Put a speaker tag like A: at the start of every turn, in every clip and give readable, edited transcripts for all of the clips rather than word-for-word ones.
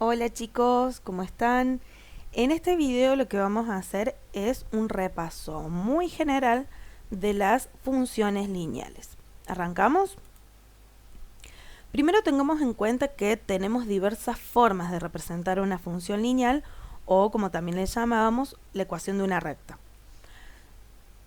A: Hola chicos, ¿cómo están? En este video lo que vamos a hacer es un repaso muy general de las funciones lineales. ¿Arrancamos? Primero tengamos en cuenta que tenemos diversas formas de representar una función lineal o, como también le llamábamos, la ecuación de una recta.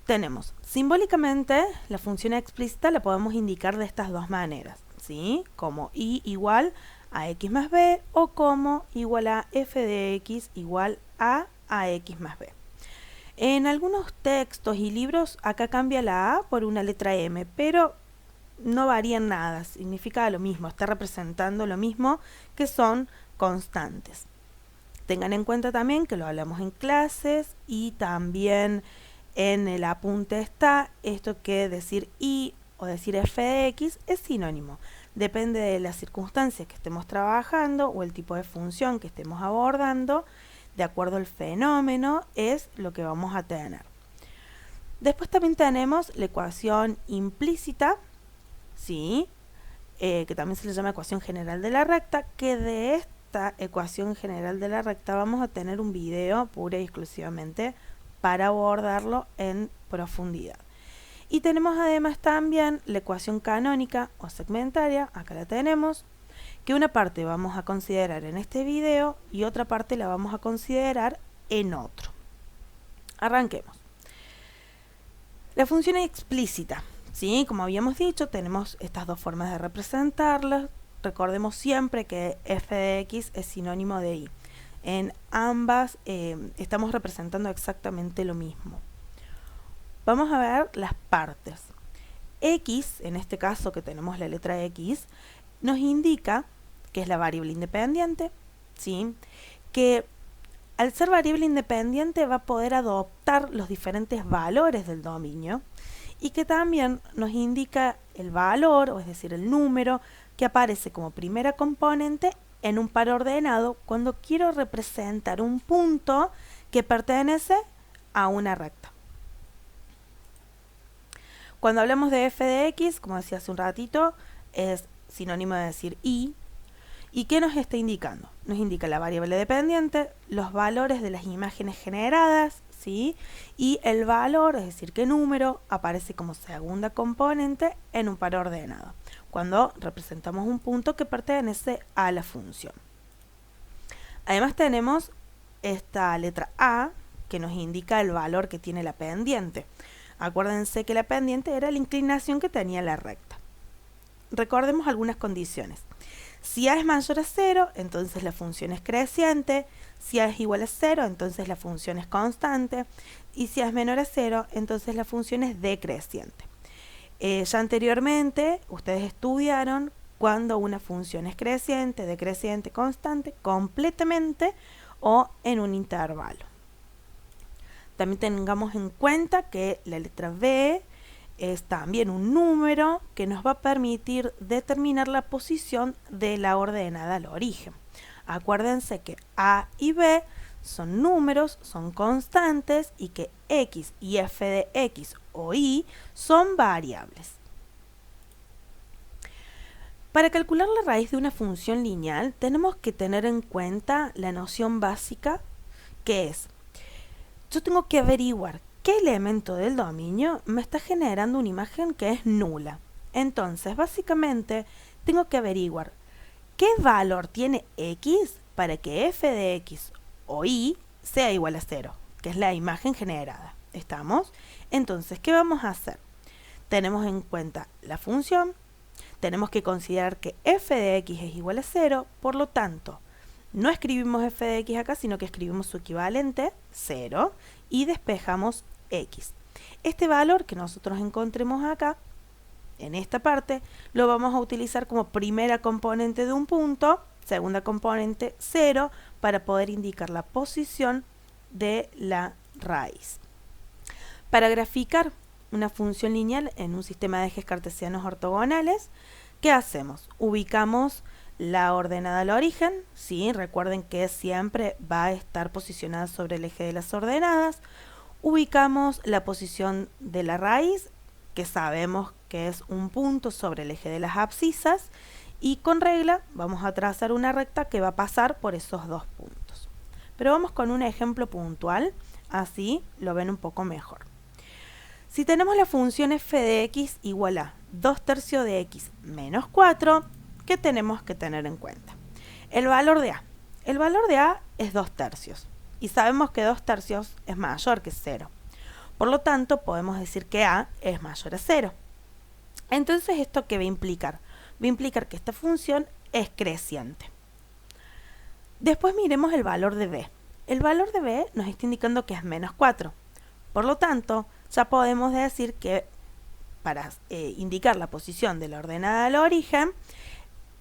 A: Tenemos simbólicamente la función explícita, la podemos indicar de estas dos maneras, ¿sí? Como y igual a x más b o como igual a f de x igual a x más b. En algunos textos y libros acá cambia la a por una letra m, pero no varía en nada, significa lo mismo, está representando lo mismo, que son constantes. Tengan en cuenta también que lo hablamos en clases y también en el apunte está esto que decir y o decir f de x es sinónimo. Depende de las circunstancias que estemos trabajando o el tipo de función que estemos abordando, de acuerdo al fenómeno, es lo que vamos a tener. Después también tenemos la ecuación implícita, ¿sí? Que también se le llama ecuación general de la recta, que de esta ecuación general de la recta vamos a tener un video pura y exclusivamente para abordarlo en profundidad. Y tenemos además también la ecuación canónica o segmentaria, acá la tenemos, que una parte vamos a considerar en este video y otra parte la vamos a considerar en otro. Arranquemos. La función explícita, ¿sí? Como habíamos dicho, tenemos estas dos formas de representarla. Recordemos siempre que f de x es sinónimo de y. En ambas estamos representando exactamente lo mismo. Vamos a ver las partes. X, en este caso que tenemos la letra X, nos indica que es la variable independiente, ¿sí? Que al ser variable independiente va a poder adoptar los diferentes valores del dominio y que también nos indica el valor, o es decir, el número que aparece como primera componente en un par ordenado cuando quiero representar un punto que pertenece a una recta. Cuando hablamos de f de x, como decía hace un ratito, es sinónimo de decir y. ¿Y qué nos está indicando? Nos indica la variable dependiente, los valores de las imágenes generadas, ¿sí? Y el valor, es decir, qué número aparece como segunda componente en un par ordenado, cuando representamos un punto que pertenece a la función. Además tenemos esta letra A, que nos indica el valor que tiene la pendiente. Acuérdense que la pendiente era la inclinación que tenía la recta. Recordemos algunas condiciones. Si a es mayor a 0, entonces la función es creciente. Si a es igual a 0, entonces la función es constante. Y si a es menor a 0, entonces la función es decreciente. Ya anteriormente ustedes estudiaron cuando una función es creciente, decreciente, constante, completamente o en un intervalo. También tengamos en cuenta que la letra B es también un número que nos va a permitir determinar la posición de la ordenada al origen. Acuérdense que A y B son números, son constantes y que X y f de X o Y son variables. Para calcular la raíz de una función lineal tenemos que tener en cuenta la noción básica que es: yo tengo que averiguar qué elemento del dominio me está generando una imagen que es nula. Entonces, básicamente, tengo que averiguar qué valor tiene x para que f de x o y sea igual a 0, que es la imagen generada. ¿Estamos? Entonces, ¿qué vamos a hacer? Tenemos en cuenta la función, tenemos que considerar que f de x es igual a 0, por lo tanto, no escribimos f de x acá, sino que escribimos su equivalente, 0, y despejamos x. Este valor que nosotros encontremos acá, en esta parte, lo vamos a utilizar como primera componente de un punto, segunda componente 0, para poder indicar la posición de la raíz. Para graficar una función lineal en un sistema de ejes cartesianos ortogonales, ¿qué hacemos? Ubicamos la ordenada al origen, ¿sí? Recuerden que siempre va a estar posicionada sobre el eje de las ordenadas. Ubicamos la posición de la raíz, que sabemos que es un punto sobre el eje de las abscisas, y con regla vamos a trazar una recta que va a pasar por esos dos puntos. Pero vamos con un ejemplo puntual, así lo ven un poco mejor. Si tenemos la función f de x igual a 2/3 de x menos 4, ¿qué tenemos que tener en cuenta? El valor de a. El valor de a es 2/3 y sabemos que 2/3 es mayor que 0. Por lo tanto, podemos decir que a es mayor a 0. Entonces, ¿esto qué va a implicar? Va a implicar que esta función es creciente. Después miremos el valor de b. El valor de b nos está indicando que es menos 4. Por lo tanto, ya podemos decir que para indicar la posición de la ordenada al origen,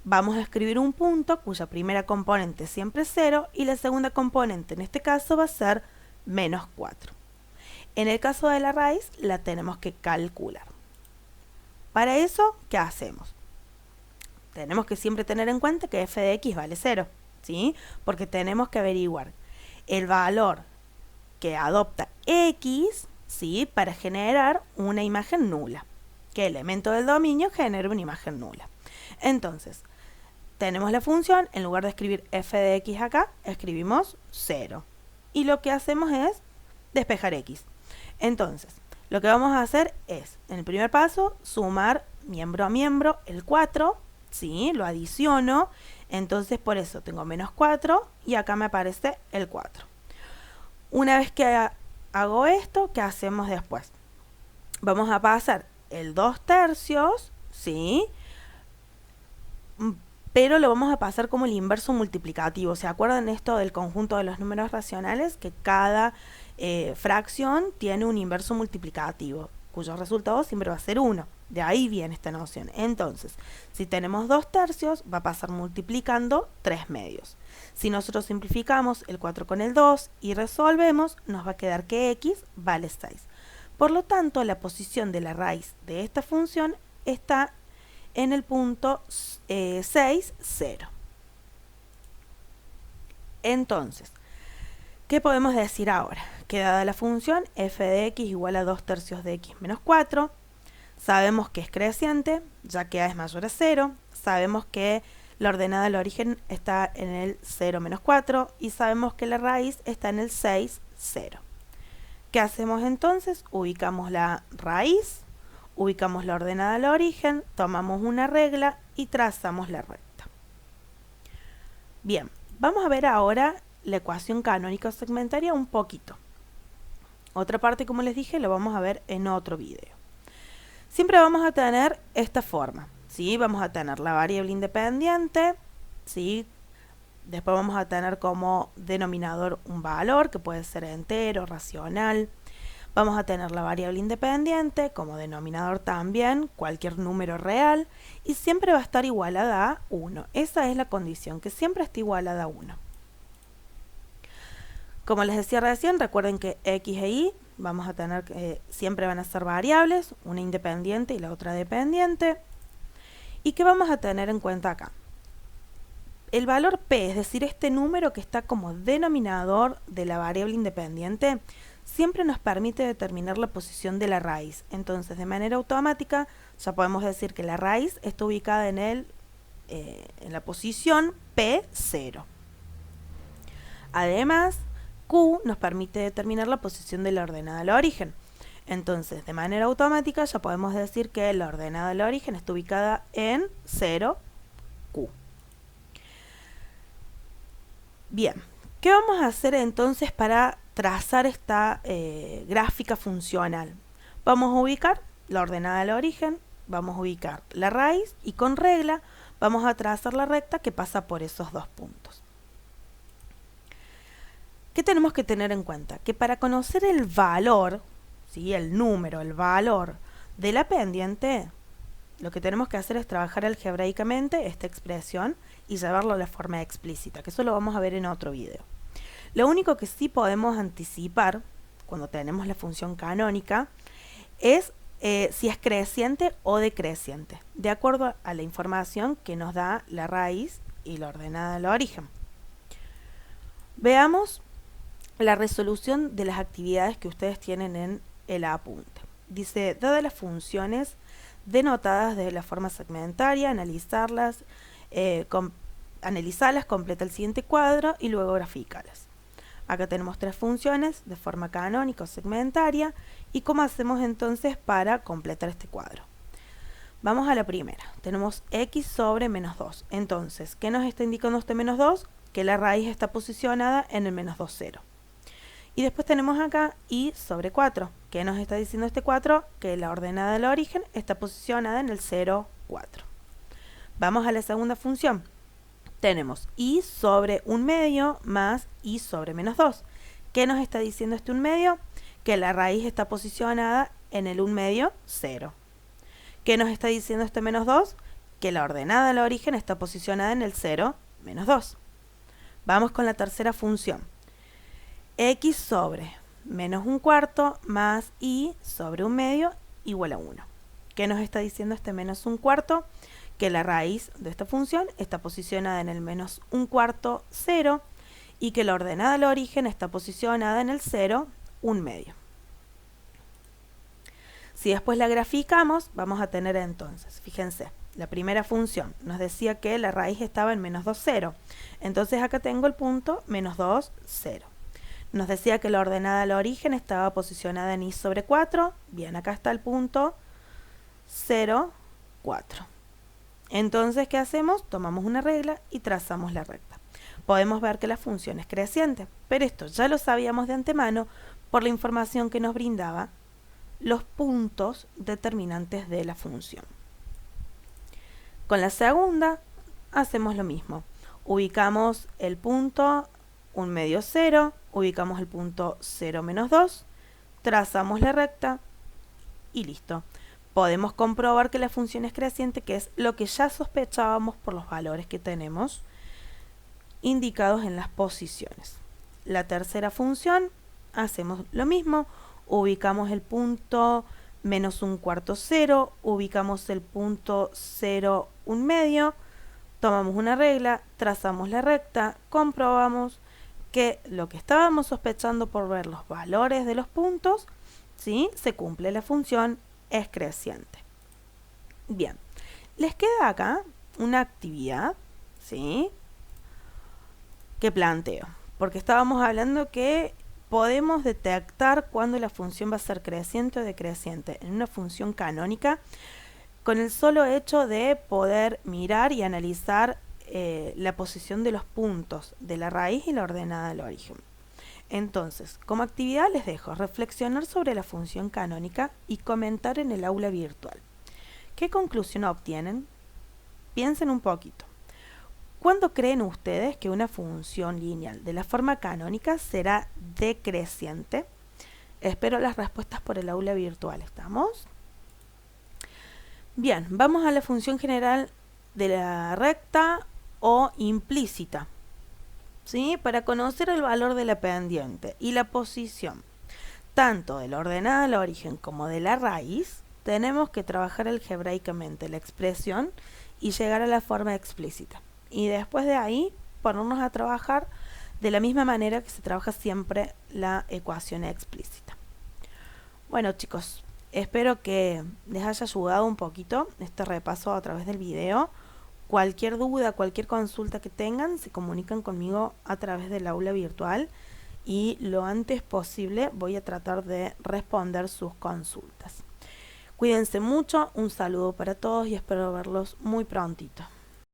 A: vamos a escribir un punto cuya primera componente siempre es 0 y la segunda componente en este caso va a ser menos 4. En el caso de la raíz la tenemos que calcular. Para eso, ¿qué hacemos? Tenemos que siempre tener en cuenta que f de x vale 0, ¿sí? Porque tenemos que averiguar el valor que adopta x, ¿sí? Para generar una imagen nula. ¿Qué elemento del dominio genera una imagen nula? Entonces, tenemos la función, en lugar de escribir f de x acá, escribimos 0. Y lo que hacemos es despejar x. Entonces, lo que vamos a hacer es, en el primer paso, sumar miembro a miembro el 4, ¿sí? Lo adiciono, entonces por eso tengo menos 4 y acá me aparece el 4. Una vez que hago esto, ¿qué hacemos después? Vamos a pasar el 2/3, ¿sí? Pero lo vamos a pasar como el inverso multiplicativo. ¿Se acuerdan esto del conjunto de los números racionales? Que cada fracción tiene un inverso multiplicativo, cuyo resultado siempre va a ser 1. De ahí viene esta noción. Entonces, si tenemos 2/3, va a pasar multiplicando 3/2. Si nosotros simplificamos el 4 con el 2 y resolvemos, nos va a quedar que x vale 6. Por lo tanto, la posición de la raíz de esta función está en el punto 6, 0. Entonces, ¿qué podemos decir ahora? Que dada la función f de x igual a 2/3 de x menos 4, sabemos que es creciente, ya que a es mayor a 0, sabemos que la ordenada al origen está en el 0 menos 4 y sabemos que la raíz está en el 6, 0. ¿Qué hacemos entonces? Ubicamos la raíz, ubicamos la ordenada al origen, tomamos una regla y trazamos la recta. Bien, vamos a ver ahora la ecuación canónica segmentaria un poquito. Otra parte, como les dije, lo vamos a ver en otro video. Siempre vamos a tener esta forma, ¿sí? Vamos a tener la variable independiente, ¿sí? Después vamos a tener como denominador un valor, que puede ser entero, racional. Vamos a tener la variable independiente, como denominador también, cualquier número real, y siempre va a estar igualada a 1. Esa es la condición, que siempre esté igualada a 1. Como les decía recién, recuerden que x e y vamos a tener siempre van a ser variables, una independiente y la otra dependiente. ¿Y qué vamos a tener en cuenta acá? El valor p, es decir, este número que está como denominador de la variable independiente, siempre nos permite determinar la posición de la raíz. Entonces, de manera automática, ya podemos decir que la raíz está ubicada en la posición P0. Además, Q nos permite determinar la posición de la ordenada al origen. Entonces, de manera automática, ya podemos decir que la ordenada al origen está ubicada en 0, Q. Bien, ¿qué vamos a hacer entonces para trazar esta gráfica funcional? Vamos a ubicar la ordenada al origen, vamos a ubicar la raíz y con regla vamos a trazar la recta que pasa por esos dos puntos. ¿Qué tenemos que tener en cuenta? Que para conocer el valor, ¿sí? El número, el valor de la pendiente, lo que tenemos que hacer es trabajar algebraicamente esta expresión y llevarlo a la forma explícita, que eso lo vamos a ver en otro video. Lo único que sí podemos anticipar cuando tenemos la función canónica es si es creciente o decreciente, de acuerdo a la información que nos da la raíz y la ordenada al origen. Veamos la resolución de las actividades que ustedes tienen en el apunte. Dice, dadas las funciones denotadas de la forma segmentaria, analizarlas, completa el siguiente cuadro y luego graficarlas. Acá tenemos tres funciones de forma canónica o segmentaria. ¿Y cómo hacemos entonces para completar este cuadro? Vamos a la primera. Tenemos x sobre menos 2. Entonces, ¿qué nos está indicando este menos 2? Que la raíz está posicionada en el menos 2, 0. Y después tenemos acá y sobre 4. ¿Qué nos está diciendo este 4? Que la ordenada del origen está posicionada en el 0, 4. Vamos a la segunda función. Tenemos y sobre 1/2 más y sobre menos 2. ¿Qué nos está diciendo este 1/2? Que la raíz está posicionada en el 1/2, 0. ¿Qué nos está diciendo este menos 2? Que la ordenada del origen está posicionada en el 0, menos 2. Vamos con la tercera función. X sobre menos 1/4 más y sobre 1/2 igual a 1. ¿Qué nos está diciendo este menos 1/4? Que la raíz de esta función está posicionada en el menos 1/4, 0, y que la ordenada del origen está posicionada en el 0, 1/2. Si después la graficamos, vamos a tener entonces, fíjense, la primera función nos decía que la raíz estaba en menos 2, 0. Entonces acá tengo el punto menos 2, 0. Nos decía que la ordenada del origen estaba posicionada en y sobre 4. Bien, acá está el punto 0, 4. Entonces, ¿qué hacemos? Tomamos una regla y trazamos la recta. Podemos ver que la función es creciente, pero esto ya lo sabíamos de antemano por la información que nos brindaba los puntos determinantes de la función. Con la segunda hacemos lo mismo. Ubicamos el punto 1/2, 0, ubicamos el punto 0, menos 2, trazamos la recta y listo. Podemos comprobar que la función es creciente, que es lo que ya sospechábamos por los valores que tenemos indicados en las posiciones. La tercera función, hacemos lo mismo, ubicamos el punto menos 1/4, 0, ubicamos el punto 0, 1/2, tomamos una regla, trazamos la recta, comprobamos que lo que estábamos sospechando por ver los valores de los puntos, ¿sí?, se cumple, la función es creciente. Bien, les queda acá una actividad, ¿sí?, que planteo, porque estábamos hablando que podemos detectar cuando la función va a ser creciente o decreciente en una función canónica con el solo hecho de poder mirar y analizar la posición de los puntos de la raíz y la ordenada del origen. Entonces, como actividad les dejo reflexionar sobre la función canónica y comentar en el aula virtual. ¿Qué conclusión obtienen? Piensen un poquito. ¿Cuándo creen ustedes que una función lineal de la forma canónica será decreciente? Espero las respuestas por el aula virtual. ¿Estamos? Bien, vamos a la función general de la recta o implícita, ¿sí?, para conocer el valor de la pendiente y la posición tanto de la ordenada del origen como de la raíz, tenemos que trabajar algebraicamente la expresión y llegar a la forma explícita. Y después de ahí ponernos a trabajar de la misma manera que se trabaja siempre la ecuación explícita. Bueno, chicos, espero que les haya ayudado un poquito este repaso a través del video. Cualquier duda, cualquier consulta que tengan, se comunican conmigo a través del aula virtual y lo antes posible voy a tratar de responder sus consultas. Cuídense mucho, un saludo para todos y espero verlos muy prontito.